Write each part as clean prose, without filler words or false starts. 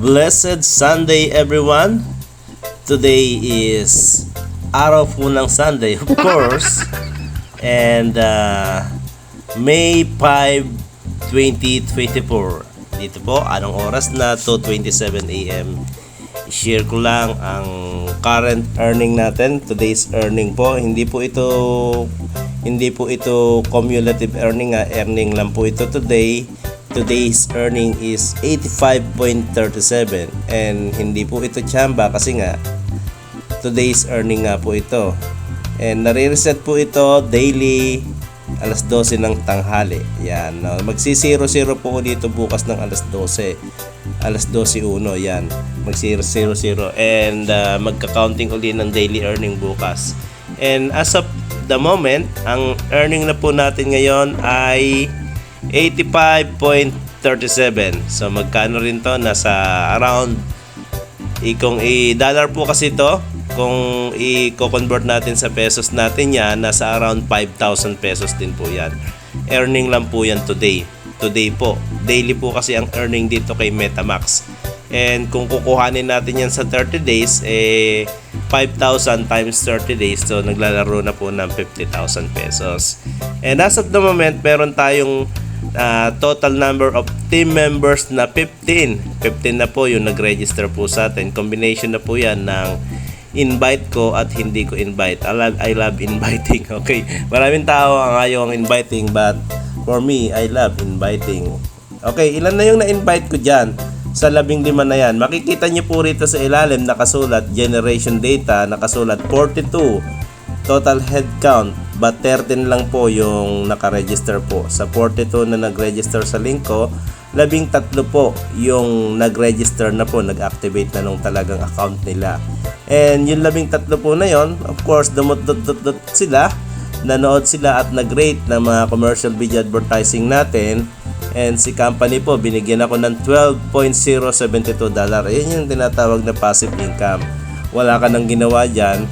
Blessed Sunday, everyone. Today is araw po ng Sunday, of course. And May 5, 2024. Dito po, anong oras na? 2:27 AM. I-share ko lang ang current earning natin. Today's earning po. Hindi po ito cumulative earning. Earning lang po ito today. Today's earning is 85.37 and hindi po ito tsamba kasi nga today's earning nga po ito. And nare-reset po ito daily alas 12 ng tanghali. Yan. Magsi-0-0 po dito bukas ng alas 12. Alas 12:01. Yan. Mag-0-0 and magka-counting uli ng daily earning bukas. And as of the moment, ang earning na po natin ngayon ay 85.37. So magkano rin to? Nasa around kung i-dollar po kasi to, kung i-convert natin sa pesos natin yan, nasa around 5,000 pesos din po yan. Earning lang po yan today. Today po. Daily po kasi ang earning dito kay MetaMax. And kung kukuhanin natin yan sa 30 days, 5,000 times 30 days. So naglalaro na po ng 50,000 pesos. And as of the moment, meron tayong total number of team members na 15 na po yung nag-register po sa atin. Combination na po yan ng invite ko at hindi ko invite. I love inviting. Okay, maraming tao ang ayaw ang inviting, but for me, I love inviting. Okay, ilan na yung na-invite ko dyan? Sa 15 na yan. Makikita nyo po rito sa ilalim nakasulat generation data, nakasulat 42 total head count, but 13 lang po yung nakaregister po. Sa 42 na nag-register sa link ko, 13 po yung nag-register na po, nag-activate na nung talagang account nila. And yung 13 po na yon, of course, dumot-dot sila, nanood sila at nag-rate ng mga commercial video advertising natin. And si company po, binigyan ako ng $12.072. Ayan yung tinatawag na passive income. Wala ka nang ginawa dyan.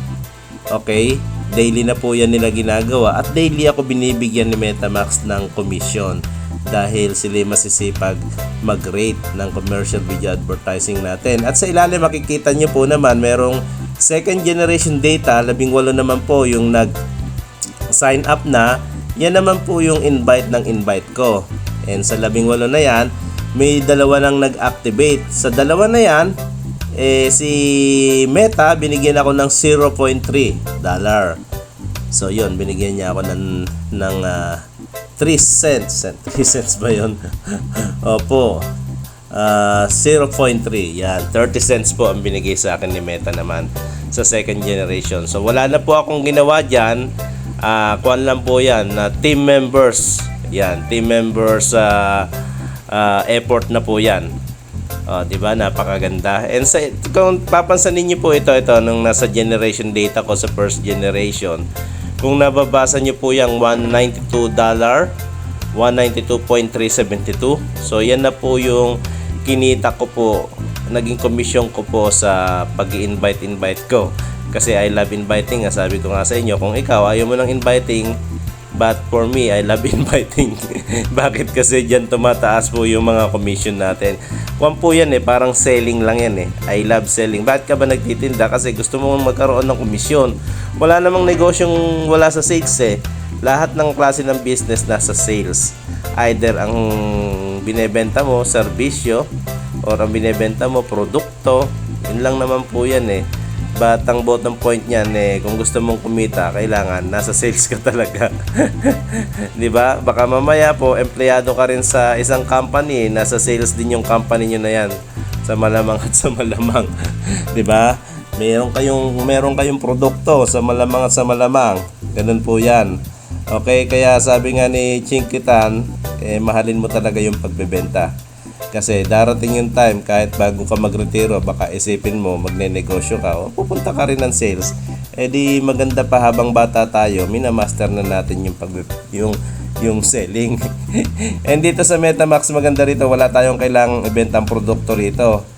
Okay? Daily na po yan nila ginagawa. At daily ako binibigyan ni MetaMax ng commission. Dahil sila masisipag mag-rate ng commercial video advertising natin. At sa ilalim makikita nyo po naman, merong second generation data. 18 naman po yung nag-sign up na. Yan naman po yung invite ng invite ko. And sa 18 na yan, may dalawa nang nag-activate. Sa dalawa na yan, si Meta, binigyan ako ng $0.3. So yun, binigyan niya ako ng 3 cents. 3 cents ba yun? Opo. 0.3. Yan, 30 cents po ang binigay sa akin ni Meta naman sa second generation. So wala na po akong ginawa dyan. Kuwan lang po yan na team members. Yan, team members effort na po yan. Di ba? Napakaganda. And kung papansanin niyo po ito nung nasa generation data ko sa first generation. Kung nababasa niyo po yung $192, 192.372. So yan na po yung kinita ko po, naging commission ko po sa pag-invite ko. Kasi I love inviting, sabi ko nga sa inyo, kung ikaw ayaw mo ng inviting, but for me, I love inviting. Bakit? Kasi dyan tumataas po yung mga commission natin. Kung po yan parang selling lang yan I love selling. Bakit ka ba nagtitinda? Kasi gusto mo magkaroon ng komisyon. Wala namang negosyong wala sa sales Lahat ng klase ng business nasa sales. Either ang binebenta mo, serbisyo, or ang binebenta mo, produkto. Yun lang naman po yan But ang bottom point niyan kung gusto mong kumita, kailangan nasa sales ka talaga. 'Di ba? Baka mamaya po empleyado ka rin sa isang company, nasa sales din yung company niyo na 'yan. Sa malamang at sa malamang. 'Di ba? Meron kayong produkto sa malamang at sa malamang. Ganun po 'yan. Okay, kaya sabi nga ni Chinkitan, mahalin mo talaga yung pagbebenta. Kasi darating yung time, kahit bago ka magretiro, baka isipin mo, magne-negosyo ka, o pupunta ka rin ng sales. Di maganda pa habang bata tayo, minamaster na natin yung selling. And dito sa MetaMax, maganda rito, wala tayong kailangang ibentang produkto rito.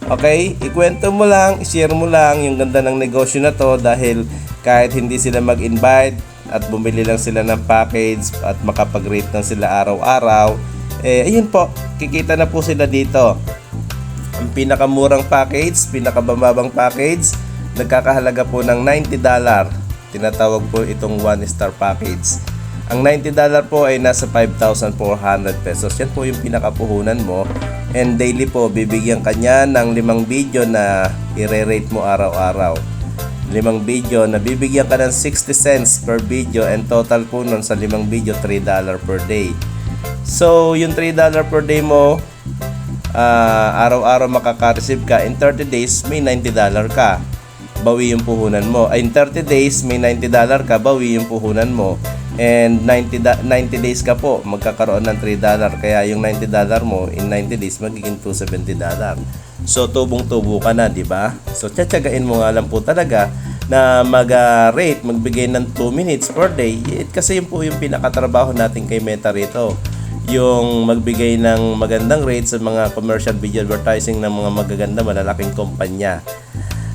Okay, ikwento mo lang, i-share mo lang yung ganda ng negosyo na to, dahil kahit hindi sila mag-invite at bumili lang sila ng package at makapag-rate lang sila araw-araw, ayun po, kikita na po sila dito. Ang pinakamurang package, pinakababang package, nagkakahalaga po ng $90. Tinatawag po itong 1-star package. Ang $90 po ay nasa 5,400 pesos. Yan po yung pinakapuhunan mo. And daily po, bibigyan ka niya ng 5 video na i-rate mo araw-araw. 5 video na bibigyan ka ng 60 cents per video, and total po nun sa 5 video, $3 per day. So, yung $3 per day mo, araw-araw makaka-receive ka. In 30 days, may $90 ka. Bawi yung puhunan mo. In 30 days, may $90 ka, bawi yung puhunan mo. And 90 days ka po, magkakaroon ng $3. Kaya yung $90 mo, in 90 days, magiging $270. So, tubong-tubo ka na, di ba? So, tsatsagain mo nga lang po talaga na mag-rate, magbigay ng 2 minutes per day. Kasi yun po yung pinakatrabaho natin kay Meta rito. Yung magbigay ng magandang rate sa mga commercial video advertising ng mga magaganda, malalaking kumpanya.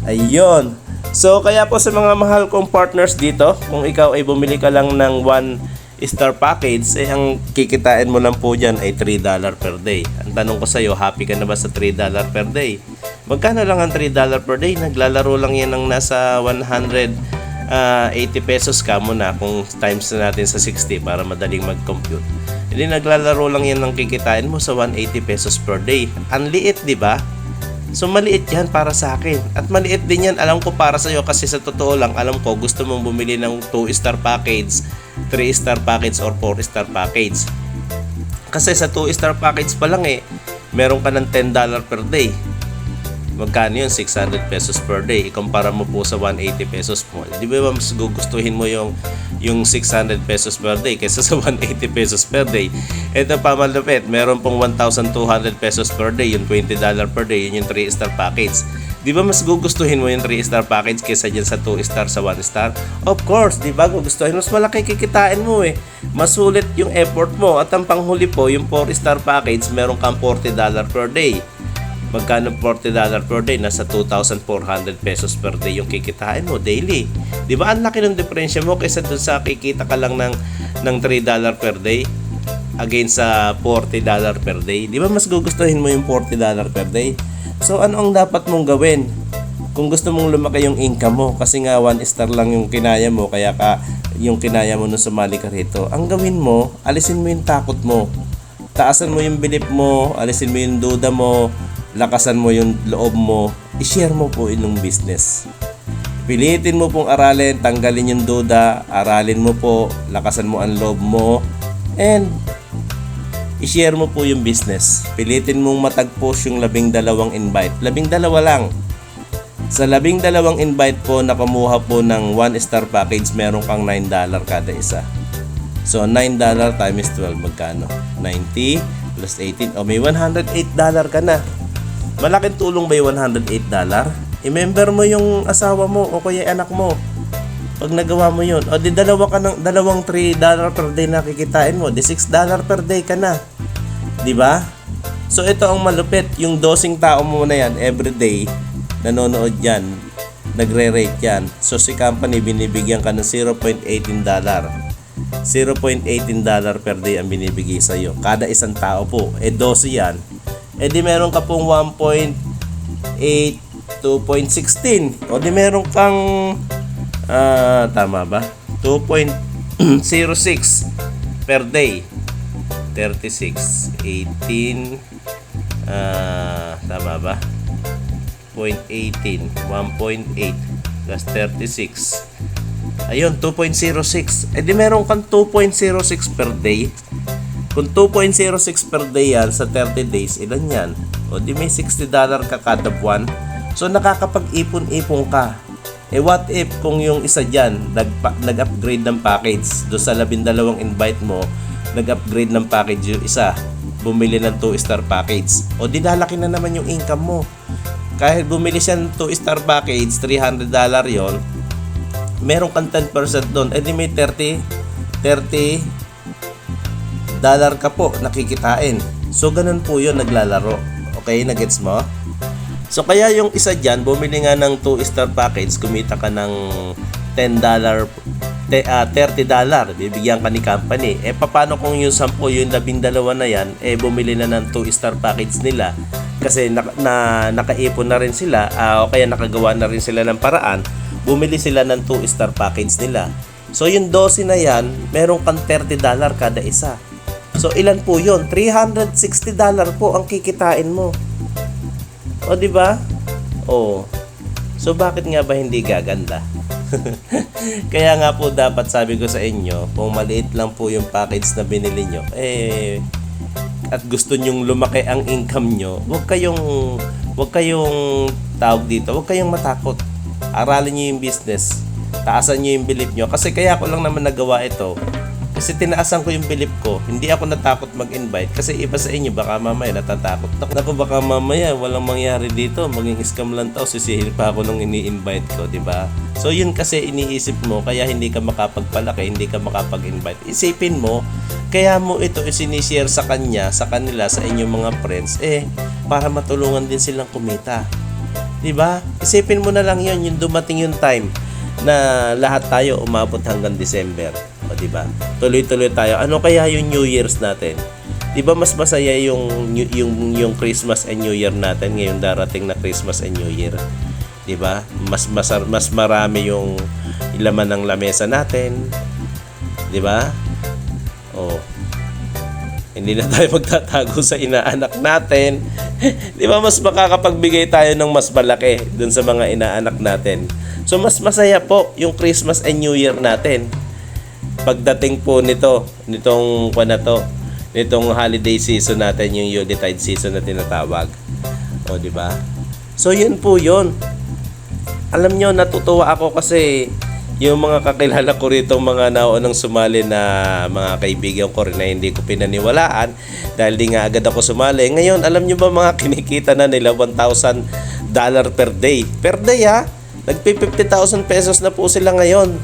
Ayun. So, kaya po sa mga mahal kong partners dito, kung ikaw ay bumili ka lang ng 1-star package, ang kikitain mo lang po dyan ay $3 per day. Ang tanong ko sa iyo, happy ka na ba sa $3 per day? Magkano lang ang $3 per day? Naglalaro lang yan ng nasa 180 pesos ka muna kung times na natin sa 60 para madaling mag-compute. Hindi, naglalaro lang yan ng kikitain mo sa 180 pesos per day. Ang liit, di ba? So, maliit yan para sa akin. At maliit din yan, alam ko, para sa iyo, kasi sa totoo lang, alam ko, gusto mong bumili ng 2-star package, 3-star package, or 4-star package. Kasi sa 2-star package pa lang meron ka ng $10 per day. Magkano yun? 600 pesos per day. Ikumpara mo po sa 180 pesos mo. Di ba mas gugustuhin mo yung 600 pesos per day kaysa sa 180 pesos per day? Ito pa malupit. Meron pong 1,200 pesos per day. Yung $20 per day. Yun yung 3-star package. Di ba mas gugustuhin mo yung 3-star package kaysa dyan sa 2-star sa 1-star? Of course, di ba? Gugustuhin. Mas malaki kikitain mo Mas sulit yung effort mo. At ang panghuli po, yung 4-star package, meron kang $40 per day. Magkano $40 per day? Nasa 2,400 pesos per day yung kikitain mo daily. Di ba? Ang laki ng diferensya mo kaysa dun sa kikita ka lang ng $3 per day against sa $40 per day. Di ba mas gugustuhin mo yung $40 per day? So, ano ang dapat mong gawin? Kung gusto mong lumaki yung income mo, kasi nga 1-star lang yung kinaya mo, kaya yung kinaya mo nung sumali ka rito, ang gawin mo, alisin mo yung takot mo. Taasan mo yung bilip mo, alisin mo yung duda mo, lakasan mo yung loob mo, i-share mo po yung business. Pilitin mo pong aralin, tanggalin yung duda, aralin mo po, lakasan mo ang loob mo, and i-share mo po yung business. Pilitin mong matagpos yung 12 invite. 12 lang. Sa 12 invite po, nakumuha po ng 1-star package, meron kang $9 kada isa. So, $9 times 12, magkano? 90 plus 18. O, may $108 ka na. Malaking tulong ba yung $108? I-member mo yung asawa mo o kaya anak mo. Pag nagawa mo yun, o di dalawang $3 per day na kikitain mo, di $6 per day ka na. Di ba? So ito ang malupit, yung dosing tao mo na yan, everyday, nanonood yan, nagre-rate yan. So si company, binibigyan ka ng $0.18. $0.18 per day ang binibigay sa'yo. Kada isang tao po. 12 yan. Di meron ka pong 1.8, 2.16. O di meron kang tama ba? 2.06 per day. 36, 18, tama ba? 0.18, 1.8 plus 36. Ayun, 2.06. Di meron kang 2.06 per day. Kung 2.06 per day yan sa 30 days, ilan yan? O di may $60 ka kada buwan. So nakakapag-ipon-ipon ka. What if kung yung isa dyan nag-upgrade ng package do sa 12 invite mo, nag-upgrade ng package yung isa, bumili ng 2-star package, o di lalaki na naman yung income mo. Kahit bumili siya ng 2-star package, $300 yon, meron kang 10% doon, di may $30 ka po nakikitain. So ganun po yun naglalaro. Okay, nagets mo? So kaya yung isa dyan, bumili nga ng 2-star package, kumita ka ng $10, $30, bibigyan ka ni company. Paano kung yung 10, yung 12 na yan, bumili na ng 2-star package nila, Kasi nakaipon na rin sila o kaya nakagawa na rin sila ng paraan, bumili sila ng 2-star package nila. So yung 12 na yan, meron kang $30 kada isa. So ilan po yun? $360 po ang kikitain mo. O di ba? O. So bakit nga ba hindi gaganda? Kaya nga po dapat sabi ko sa inyo, kung maliit lang po yung package na binili nyo, at gusto nyong lumaki ang income nyo, huwag kayong tawag dito, huwag kayong matakot. Aralin nyo yung business, taasan nyo yung belief nyo. Kasi kaya ko lang naman nagawa ito, kasi tinaasan ko yung belief ko. Hindi ako natakot mag-invite. Kasi iba sa inyo, baka mamaya natatakot. Naku, baka mamaya walang mangyari dito. Maging scam lang tao. Sisihil pa ako nung ini-invite ko, di ba? So yun kasi iniisip mo, kaya hindi ka makapagpalaki, hindi ka makapag-invite. Isipin mo, kaya mo ito isinishare sa kanila, sa inyong mga friends, para matulungan din silang kumita. Di ba? Isipin mo na lang yun, yung dumating yung time na lahat tayo umabot hanggang December. O di ba? Tuloy-tuloy tayo. Ano kaya yung New Year's natin? Di ba mas masaya yung Christmas and New Year natin ngayong darating na Christmas and New Year? Di ba? Mas marami yung laman ng lamesa natin. Di ba? Oh. Hindi na tayo magtatago sa inaanak natin. Di ba mas makakapagbigay tayo ng mas malaki dun sa mga inaanak natin. So mas masaya po yung Christmas and New Year natin. Pagdating po nitong holiday season natin, yung Yuletide season na tinatawag. O di ba? So yun po yun. Alam nyo, natutuwa ako kasi yung mga kakilala ko rito, mga naunang sumali na mga kaibigan ko rin na hindi ko pinaniwalaan dahil di nga agad ako sumali. Ngayon, alam nyo ba mga kinikita na nila $1,000 per day? Per day ha? Nagpi-50,000 pesos na po sila ngayon.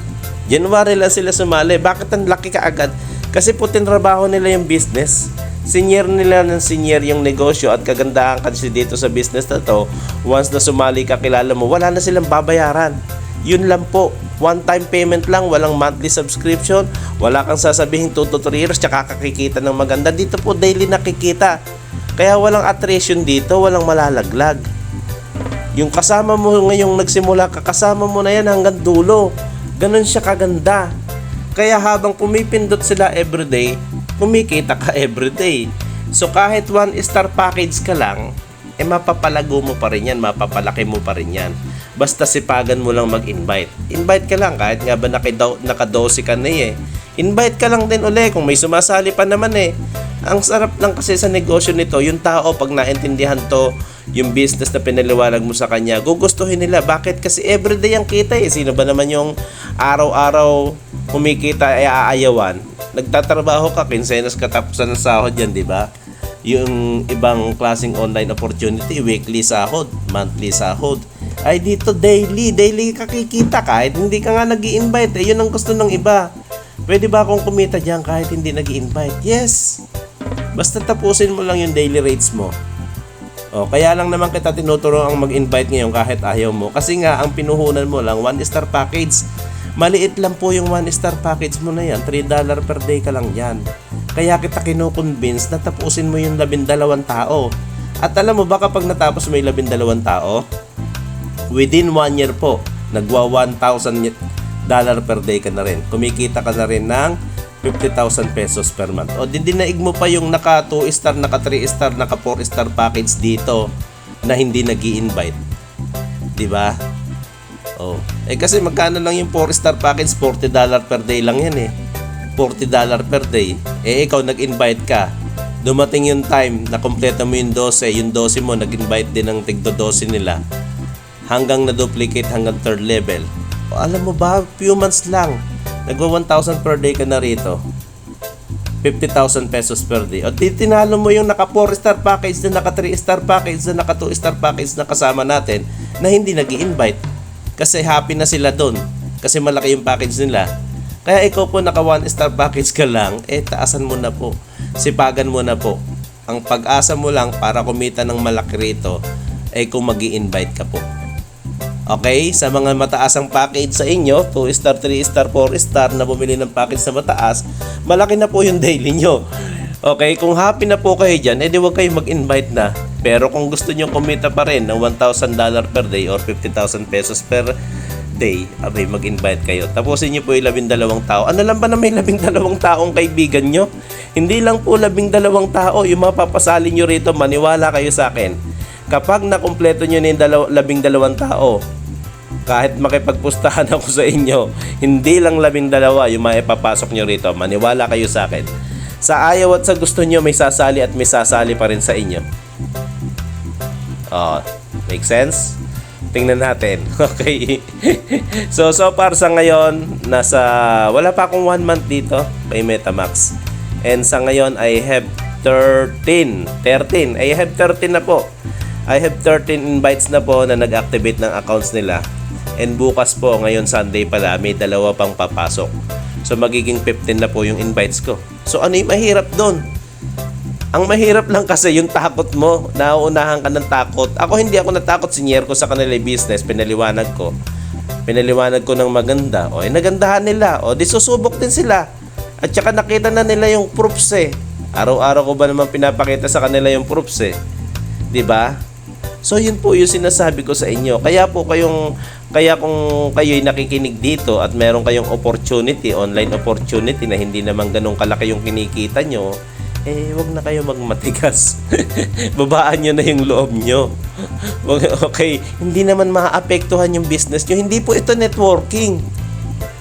January lang sila sumali. Bakit ang laki ka agad? Kasi po tinrabaho nila yung business. Senior nila ng senior yung negosyo at kagandahan kasi dito sa business na to, once na sumali ka, kilala mo, wala na silang babayaran. Yun lang po. One-time payment lang, walang monthly subscription, wala kang sasabihin 2 to 3 years, tsaka kakikita ng maganda. Dito po daily nakikita. Kaya walang attrition dito, walang malalaglag. Yung kasama mo ngayong nagsimula ka, kasama mo na yan hanggang dulo. Ganon siya kaganda. Kaya habang pumipindot sila everyday, kumikita ka everyday. So kahit 1-star package ka lang, mapapalago mo pa rin yan, mapapalaki mo pa rin yan. Basta sipagan mo lang mag-invite. Invite ka lang, kahit nga ba naka-12 ka na Invite ka lang din uli kung may sumasali pa naman Ang sarap lang kasi sa negosyo nito, yung tao pag naintindihan to, yung business na pinaliwanag mo sa kanya, gugustuhin nila. Bakit? Kasi everyday ang kita Sino ba naman yung araw-araw kumikita aayawan? Nagtatrabaho ka, kinsenas katapusan ng sahod yan, di ba? Yung ibang klaseng online opportunity, weekly sahod, monthly sahod. Ay dito daily ka kikita kahit hindi ka nga nag-i-invite. Yun ang gusto ng iba. Pwede ba akong kumita dyan kahit hindi nag-i-invite? Yes! Basta tapusin mo lang yung daily rates mo. Kaya lang naman kita tinuturo ang mag-invite ngayon kahit ayaw mo. Kasi nga, ang pinuhunan mo lang, 1-star package. Maliit lang po yung 1-star package mo na yan. $3 per day ka lang yan. Kaya kita kinukonvince na tapusin mo yung 12 tao. At alam mo ba kapag natapos mo yung 12 tao, within 1 year po, nagwa $1,000 per day ka na rin. Kumikita ka na rin ng 50,000 pesos per month. O dinaig mo pa yung naka 2-star, naka 3-star, naka 4-star package dito na hindi nag-i-invite. Diba? Kasi magkano lang yung 4-star package? $40 per day lang yan $40 per day. Ikaw nag-invite ka. Dumating yung time na kompleto mo yung 12. Yung 12 mo, nag-invite din ng tigdo 12 nila. Hanggang na-duplicate hanggang 3rd level. Alam mo ba, few months lang, nagwa 1,000 per day ka na rito. 50,000 pesos per day. O tinalo mo yung naka 4-star package na naka 3-star package na naka 2-star package na kasama natin na hindi nag-i-invite. Kasi happy na sila doon. Kasi malaki yung package nila. Kaya ikaw po naka 1-star package ka lang, taasan mo na po. Sipagan mo na po. Ang pag-asa mo lang para kumita ng malaki rito kung mag-i-invite ka po. Okay, sa mga mataasang package sa inyo, 2-star, 3-star, 4-star na bumili ng package na mataas, malaki na po yung daily nyo. Okay, kung happy na po kayo dyan, di wag kayo mag-invite na. Pero kung gusto nyo kumita pa rin ng $1,000 per day or 50,000 pesos per day, abay mag-invite kayo. Tapusin nyo po yung 12 tao. Ano lang ba na may 12 taong kaibigan nyo? Hindi lang po 12 tao yung mapapasali nyo rito. Maniwala kayo sa akin. Kapag nakumpleto nyo na yung 12 tao, kahit makipagpustahan ako sa inyo, hindi lang 12 yung maipapasok nyo rito. Maniwala kayo sa akin. Sa ayaw at sa gusto nyo, may sasali at may sasali pa rin sa inyo. Oh, make sense? Tingnan natin. Okay. So far sa ngayon, wala pa akong 1 month dito kay MetaMask. And sa ngayon, I have 13. I have 13 na po. I have 13 invites na po na nag-activate ng accounts nila. And bukas po, ngayon Sunday pala, may 2 pang papasok. So magiging 15 na po yung invites ko. So ano yung mahirap doon? Ang mahirap lang kasi yung takot mo. Nauunahan ka ng takot. Ako hindi ako natakot, sinyer ko sa kanila business. Pinaliwanag ko ng maganda. O nagandahan nila. O di susubok din sila. At saka nakita na nila yung proofs eh. Araw-araw ko ba naman pinapakita sa kanila yung proofs eh. Diba? So yun po yung sinasabi ko sa inyo. Kaya kung kayo'y nakikinig dito at meron kayong opportunity, online opportunity na hindi naman ganun kalaki yung kinikita nyo, wag na kayo magmatigas. Babaan nyo na yung loob nyo. Okay, hindi naman maapektuhan yung business nyo. Hindi po ito networking.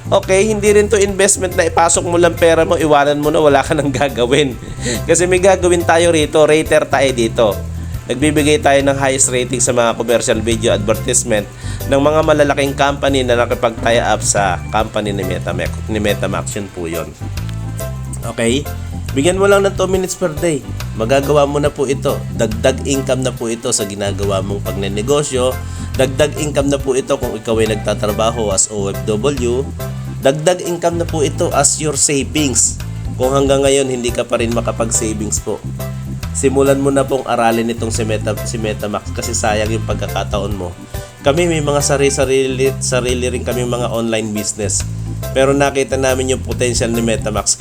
Okay, hindi rin to investment na ipasok mo lang pera mo, iwanan mo na, wala ka nang gagawin. Kasi may gagawin tayo rito, rater tayo dito. Nagbibigay tayo ng highest rating sa mga commercial video advertisement ng mga malalaking company na nakipag-tie up sa company ni MetaMask. Yun po yun. Okay? Bigyan mo lang ng 2 minutes per day. Magagawa mo na po ito. Dagdag income na po ito sa ginagawa mong pagnenegosyo. Dagdag income na po ito kung ikaw ay nagtatrabaho as OFW. Dagdag income na po ito as your savings. Kung hanggang ngayon hindi ka pa rin makapag-savings po, simulan mo na pong aralin itong si MetaMask kasi sayang yung pagkakataon mo. Kami may mga sarili rin kami mga online business. Pero nakita namin yung potential ni MetaMask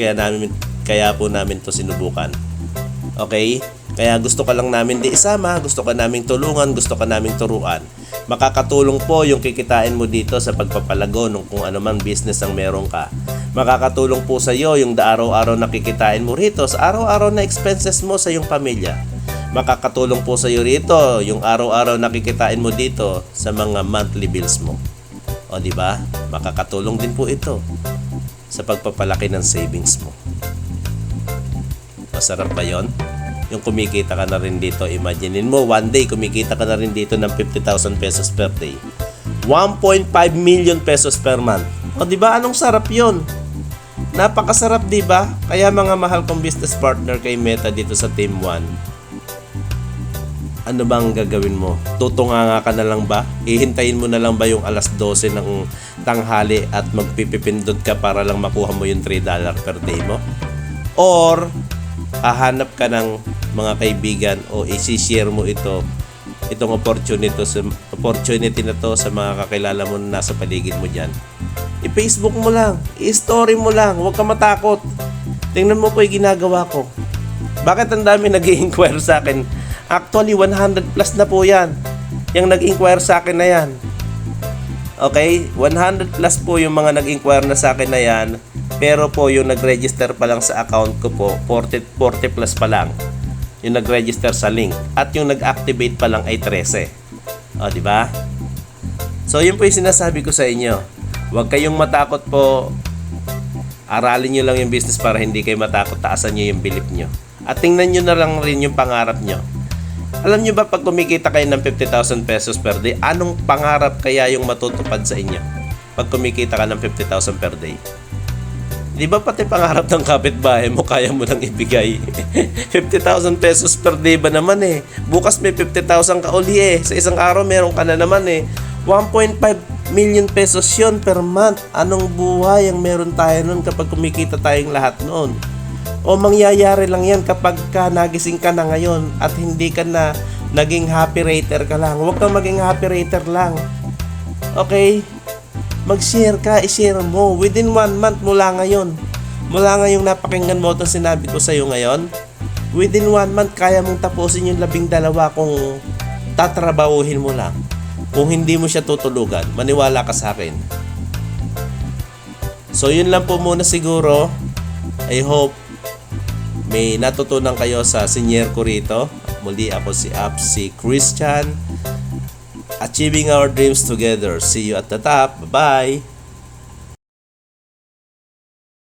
kaya po namin to sinubukan. Okay? Kaya gusto ka lang namin di isama, gusto ka naming tulungan, gusto ka naming turuan. Makakatulong po yung kikitain mo dito sa pagpapalago ng kung ano man business ang meron ka. Makakatulong po sa iyo yung araw-araw na kikitain mo rito sa araw-araw na expenses mo sa iyong pamilya. Makakatulong po sa iyo rito yung araw-araw na kikitain mo dito sa mga monthly bills mo. O di ba? Makakatulong din po ito sa pagpapalaki ng savings mo. Masarap ba 'yon? Yung kumikita ka na rin dito, imaginein mo, one day kumikita ka na rin dito ng 50,000 pesos per day. 1.5 million pesos per month. O di ba anong sarap 'yon? Napakasarap, di ba? Kaya mga mahal kong business partner kay Meta dito sa Team 1. Ano bang gagawin mo? Tutunganga ka na lang ba? Hihintayin mo na lang ba yung alas 12 ng tanghali at magpipipindot ka para lang makuha mo yung $3 per day mo? Or hahanap ka ng mga kaibigan o isi-share mo itong opportunity na to sa mga kakilala mo na nasa paligid mo dyan. I-Facebook mo lang, i-story mo lang, huwag ka matakot. Tingnan mo po yung ginagawa ko. Bakit ang dami nag-i-inquire sa akin? Actually, 100 plus na po yan. Yung nag-inquire sa akin na yan. Okay? 100 plus po yung mga nag-inquire na sa akin na yan. Pero po, yung nag-register pa lang sa account ko po, 40 plus pa lang. Yung nag-register sa link. At yung nag-activate pa lang ay 13. O, di ba? So, yun po yung sinasabi ko sa inyo. Huwag kayong matakot po. Aralin nyo lang yung business para hindi kayo matakot. Taasan nyo yung belief nyo. At tingnan nyo na lang rin yung pangarap nyo. Alam nyo ba pag kumikita kayo ng 50,000 pesos per day, anong pangarap kaya yung matutupad sa inyo? Pag kumikita ka ng 50,000 per day. Di ba pati pangarap ng kapitbahay mo kaya mo nang ibigay? 50,000 pesos per day ba naman eh? Bukas may 50,000 ka uli eh. Sa isang araw meron ka na naman eh. 1.5 million pesos yun per month. Anong buhay ang meron tayo nun kapag kumikita tayong lahat noon? O mangyayari lang yan kapag nagising ka na ngayon at hindi ka na naging happy rater ka lang. Huwag kang maging happy rater lang. Okay? Mag-share ka, i-share mo. Within 1 month mula ngayon. Mula ngayong napakinggan mo itong sinabi ko sa'yo ngayon. within 1 month, kaya mong tapusin yung 12 kung tatrabahuhin mo lang. Kung hindi mo siya tutulugan, maniwala ka sa akin. So yun lang po muna siguro. I hope may natutunan kayo sa senior ko rito. Muli ako si Apsi Christian. Achieving our dreams together. See you at the top. Bye-bye!